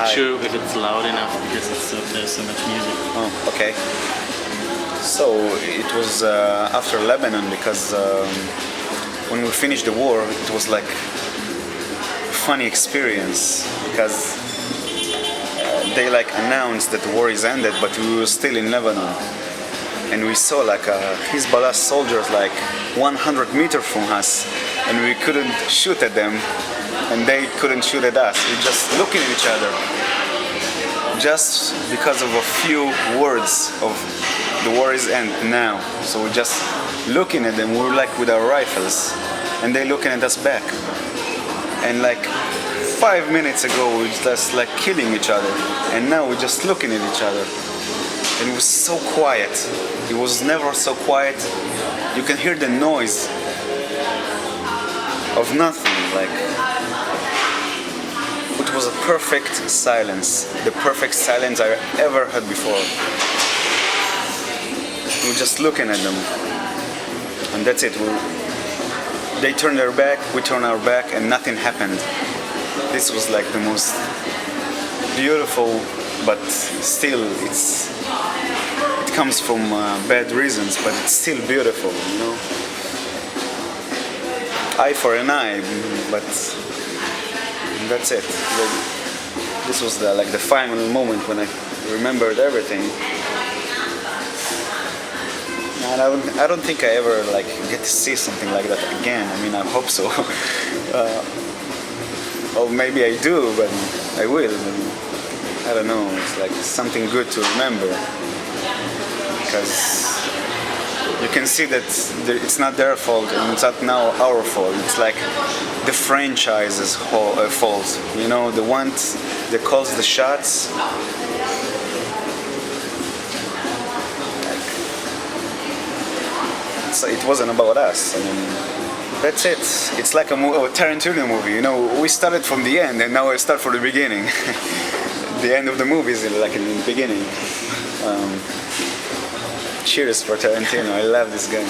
Hi. sure if it's loud enough because there's so much music. Oh, okay. So it was after Lebanon because when we finished the war, it was like a funny experience because they like announced that the war is ended, but we were still in Lebanon, and we saw like Hezbollah soldiers like 100 meters from us, and we couldn't shoot at them, and they couldn't shoot at us. We just looking at each other, just because of a few words of the war is end now. So we're just looking at them. We're like with our rifles, and they looking at us back. And like 5 minutes ago, we were just like killing each other, and now we're just looking at each other. And it was so quiet. It was never so quiet. You can hear the noise of nothing. Like it was a perfect silence, the perfect silence I ever heard before. We're just looking at them, and that's it. They turned their back, we turned our back, and nothing happened. This was like the most beautiful, but still it comes from bad reasons, but it's still beautiful, you know. Eye for an eye, but that's it. This was like the final moment when I remembered everything. And I don't think I ever like get to see something like that again. I mean, I hope so. Or maybe I do, but I will. I don't know. It's like something good to remember, because you can see that it's not their fault and it's not now our fault. It's like the franchise's fault. You know, the one that calls the shots. It wasn't about us. I mean, that's it. It's like a Tarantino movie. You know, we started from the end and now I start from the beginning. The end of the movie is like in the beginning. Cheers for Tarantino. I love this guy.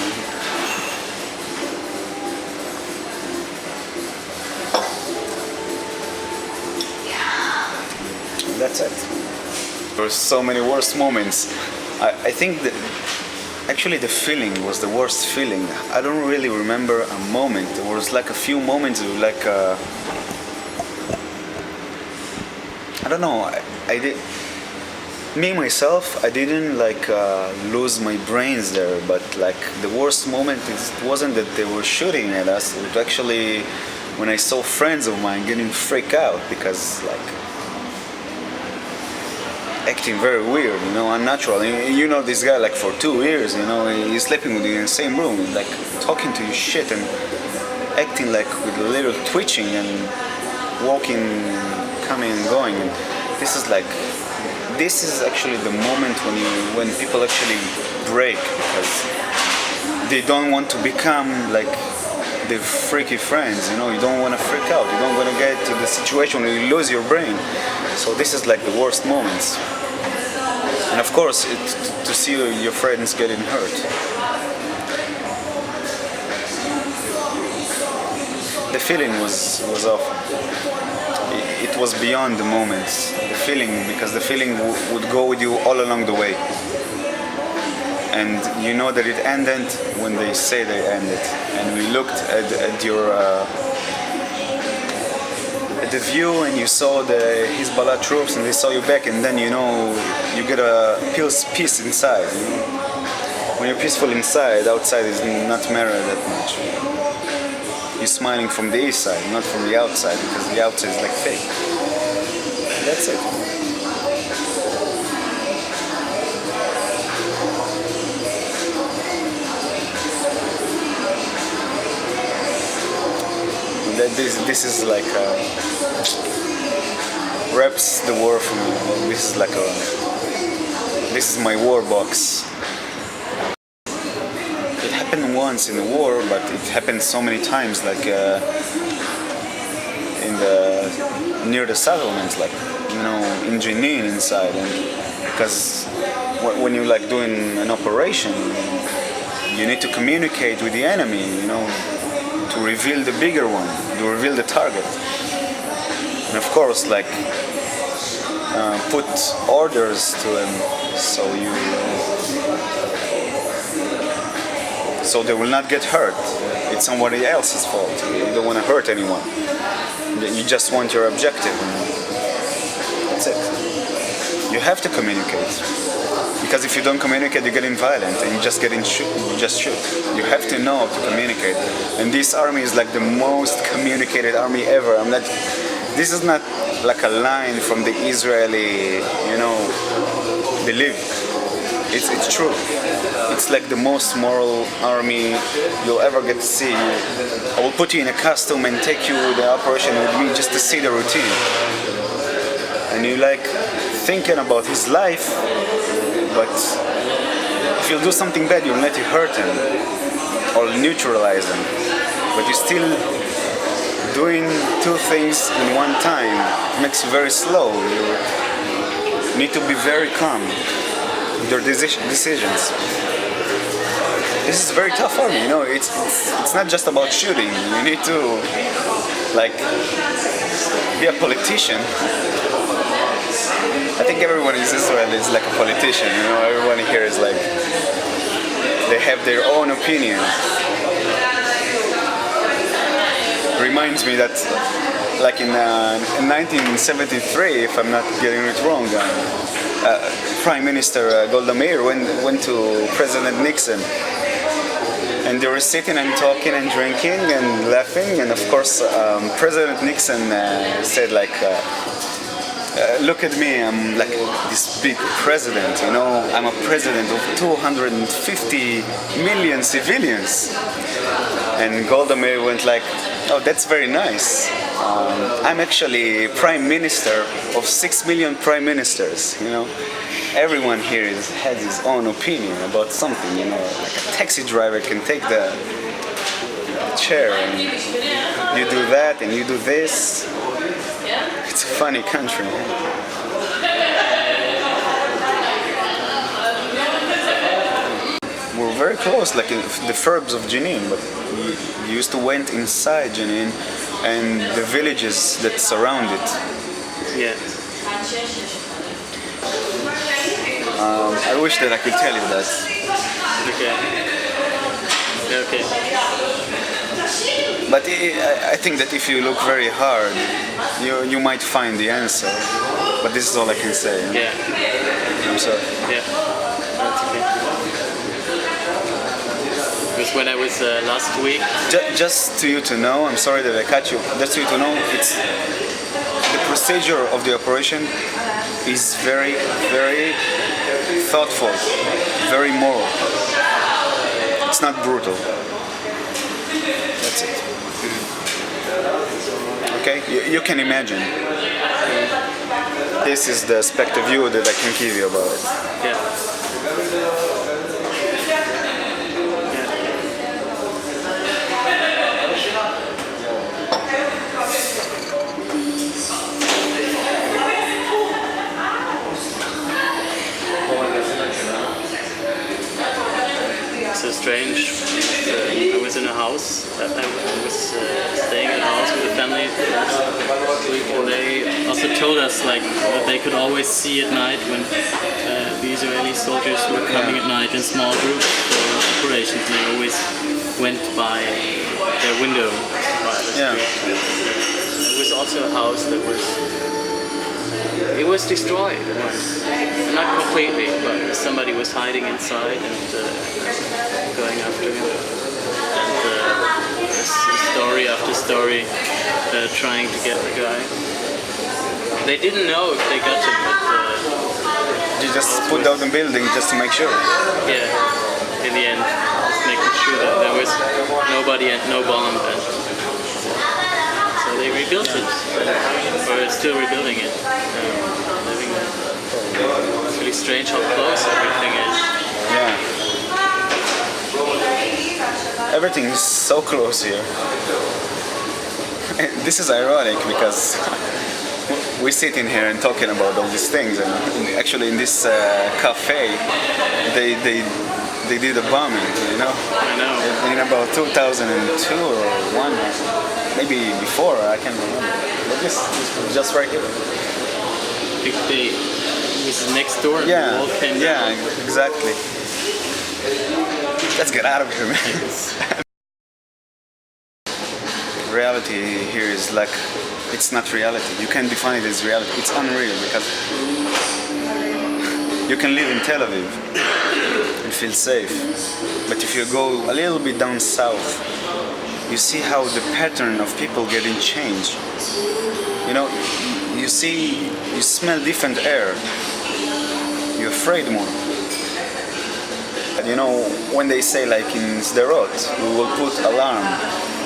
That's it. There were so many worst moments. I think that actually the feeling was the worst feeling. I don't really remember a moment. There was like a few moments like I don't know. I did. Me myself, I didn't like lose my brains there, but like the worst moment it wasn't that they were shooting at us. It was actually when I saw friends of mine getting freaked out because like acting very weird, you know, unnatural. You know this guy like for 2 years, you know, he's sleeping with you in the same room, like talking to you shit and acting like with a little twitching and walking, coming and going. And this is actually the moment when people actually break, because they don't want to become like the freaky friends, you know. You don't want to freak out. You don't want to get to the situation where you lose your brain. So this is like the worst moments. And of course, to see your friends getting hurt. The feeling was awful. It was beyond the moments. The feeling, because the feeling would go with you all along the way. And you know that it ended when they say they ended. And we looked at your at the view, and you saw the Hezbollah troops, and they saw you back, and then you know you get a peace inside. You know? When you're peaceful inside, outside is not matter that much. You're smiling from the inside, not from the outside, because the outside is like fake. That's it. This is like wraps the war for me. This is my war box. It happened once in the war, but it happened so many times, like near the settlements, like, you know, in Juni inside. And because when you're like doing an operation, you need to communicate with the enemy, you know, to reveal the bigger one, to reveal the target. And of course, like put orders to him, so they will not get hurt. It's somebody else's fault. You don't want to hurt anyone. You just want your objective. That's it. You have to communicate. Because if you don't communicate, you're getting violent and you just shoot. You have to know how to communicate. And this army is like the most communicated army ever. This is not like a line from the Israeli, belief. It's true. It's like the most moral army you'll ever get to see. I will put you in a costume and take you the operation with me just to see the routine. And you like thinking about his life, but if you'll do something bad, you'll let it hurt him or neutralize him. But you're still doing two things in one time. It makes you very slow. You need to be very calm with your decisions. This is very tough army, it's not just about shooting. You need to be a politician. I think everyone in Israel is like a politician, everyone here is like, they have their own opinion. Reminds me that like in 1973, if I'm not getting it wrong, Prime Minister Golda Meir went to President Nixon, and they were sitting and talking and drinking and laughing, and of course President Nixon said look at me, I'm like this big president, I'm a president of 250 million civilians. And Golda Meir went like, oh, that's very nice. I'm actually prime minister of 6 million prime ministers, Everyone here has his own opinion about something, like a taxi driver can take the chair and you do that and you do this. It's a funny country. We're very close, like in the suburbs of Juni, but you used to went inside Juni and the villages that surround it. Yeah. I wish that I could tell you that. Okay. But I think that if you look very hard, you might find the answer. But this is all I can say. Yeah. I'm sorry. Yeah. That's okay. Because when I was last week. Just to you to know, I'm sorry that I cut you. Just to you to know, it's the procedure of the operation is very, very thoughtful, very moral. It's not brutal. That's it. Okay? You can imagine. This is the perspective view that I can give you about it. Yeah. So strange. I was in a house. I was staying in a house with a family last week, and they also told us that they could always see at night when the Israeli soldiers were coming at night in small groups for operations. They always went by their window. Yeah. It was also a house that was destroyed. Not completely, but somebody was hiding inside and going after him. And story after story, trying to get the guy. They didn't know if they got him, but you just put down the building just to make sure. Yeah, in the end, just making sure that there was nobody and no bomb. And so they rebuilt it, or still rebuilding it. Living there. It's really strange how close everything is. Yeah. Everything is so close here. And this is ironic because we sit in here and talking about all these things, and actually in this cafe they did a bombing, I know. in about 2002 or 1, maybe before, I can't remember. But this was just right here. think they was next door and the Yeah, wall came yeah, down. exactly. Let's get out of here, man. Reality here is like, it's not reality. You can't define it as reality. It's unreal because you can live in Tel Aviv and feel safe. But if you go a little bit down south, you see how the pattern of people getting changed. You know, you smell different air. You're afraid more. You know, when they say like in Sderot, we will put alarm,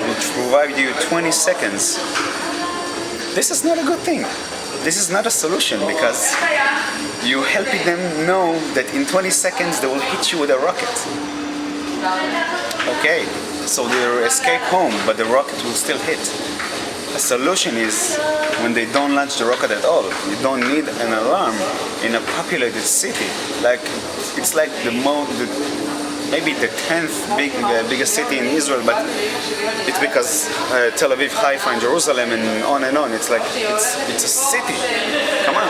which provide you 20 seconds. This is not a good thing. This is not a solution because you're helping them know that in 20 seconds they will hit you with a rocket. Okay, so they escape home, but the rocket will still hit. A solution is when they don't launch the rocket at all. You don't need an alarm in a populated city. Like it's like maybe the 10th biggest city in Israel, but it's because Tel Aviv, Haifa, and Jerusalem, and on. It's like it's a city. Come on.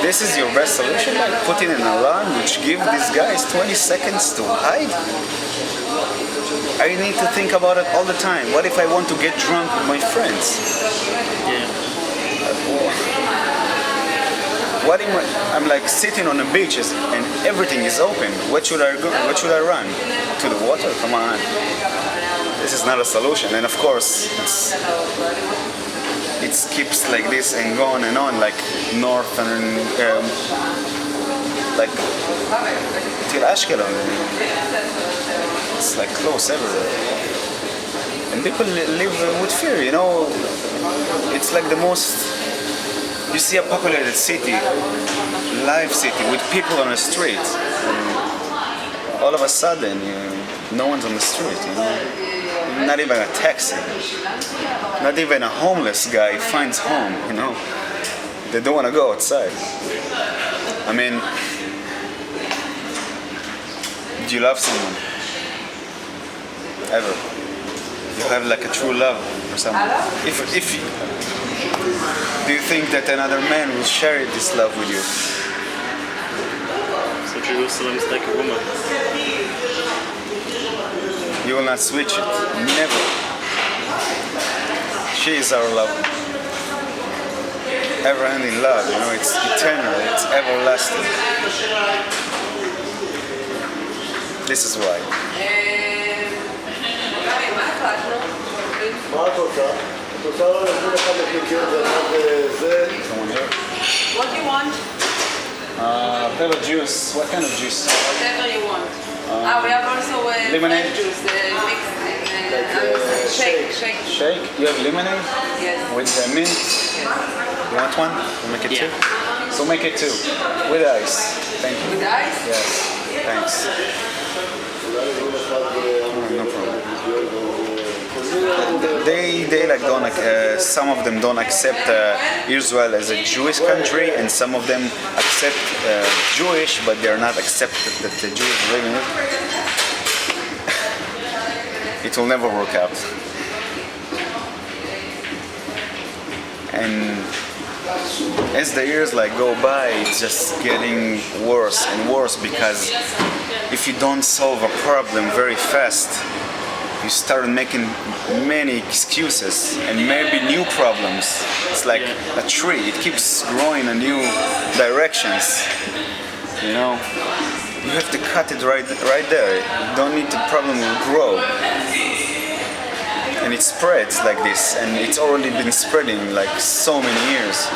This is your best solution? Like putting an alarm which give these guys 20 seconds to hide? I need to think about it all the time. What if I want to get drunk with my friends? Yeah. What am I'm like sitting on the beaches and everything is open. What should I go? What should I run? To the water? Come on. This is not a solution. And of course, it keeps like this and on, like north and like till Ashkelon. It's like close everywhere. And people live with fear, you know. It's like the most, you see a populated city, live city with people on the street. And all of a sudden, no one's on the street, you know. Not even a taxi. Not even a homeless guy finds home, you know. They don't want to go outside. I mean, do you love someone? Ever? You have like a true love for someone. If do you think that another man will share this love with you? So Jerusalem is like a woman. You will not switch it. Never. She is our love. Ever-ending love, you know, it's eternal, it's everlasting. This is why. מה את רוצה? את רוצה לא להזמין אחד לקיקר ואחד זה? Someone here? What do you want? Apple juice. What kind of juice? Whatever you want. We have also Lemonade? fresh juice mixed in shake. Shake? You have lemonade? Yes. With mint? You want one? We'll make it Yeah. two? So make it two. With ice. Thank you. With ice? Yes. Thanks. No problem. They like don't like some of them don't accept Israel as a Jewish country, and some of them accept Jewish, but they're not accepted that the Jews live in it. It will never work out. And as the years like go by, it's just getting worse and worse, because if you don't solve a problem very fast, you start making many excuses and maybe new problems. It's like a tree, it keeps growing in new directions. You know, you have to cut it right there. You don't need the problem to grow. And it spreads like this, and it's already been spreading like so many years.